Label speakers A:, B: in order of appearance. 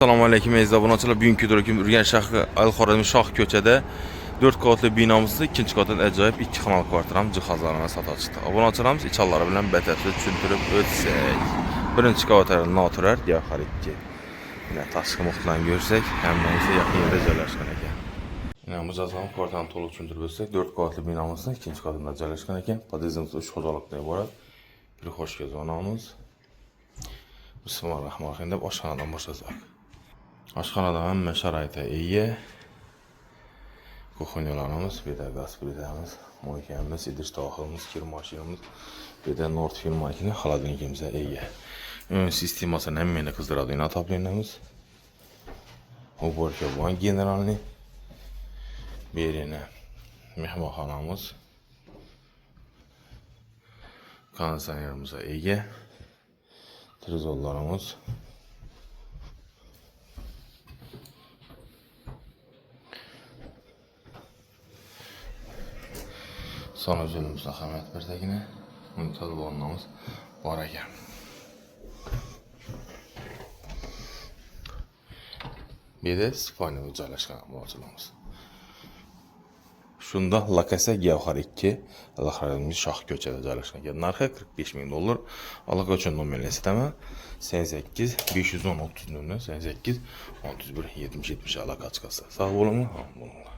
A: Assalomu alaykum aziz bugünkü videoda Urganch shahri Al-Xorazmiy Shoh ko'chada 4 qavatli binomizda ikkinchi qavatda ajoyib 2 xonali kvartiram jihozlarini sotib chiqdi. Obunachilarimiz ichanlari bilan batafsil tushuntirib o'tsak. Birinchi qavatda noturar Gavhar 2. Mana tashqi muhitlarni ko'rsak, hammasi yaqin yerda joylashgan ekan. Mana mujazam kvartirani to'liq tushuntirib o'tsak, 4 qavatli binomizda ikkinchi qavatda joylashgan ekan. Podyezdimiz 3 xo'jalikdan iborat. Bir xo'shga zonamiz. Bismillahirrahmanirrahim deb oshxonadan boshlasak. Oshxonada hamma sharoitga ega. Kuxonyalarimiz, bu yerda gaz plitamiz, moykamiz, idish tovoqimiz, kir mashinamiz, bu yerda Nord firmakini xolodilnikimiz ega. Sistemasini hammani qizdiradigan otoplenamiz. Уборка bo'lgan generalniy. Bu yerda mehmonxonamiz. Konditsionerimiz ega. Televizorlarimiz. Sonra üzülümüzün xamat birdagina mumtoz bo'lganimiz bor ekan. Bu yerda spalniyaga joylashgan mo'jizamiz. Shunda lokasiya Gavhar 2 Al-Xorazmiy Shoh ko'chada joylashgan ekan. Narxi $45,000. Aloqa uchun nomerni aytaman. 88 510 30 88 31 70 70 aloqa chiqasi. Sog' bo'linglar.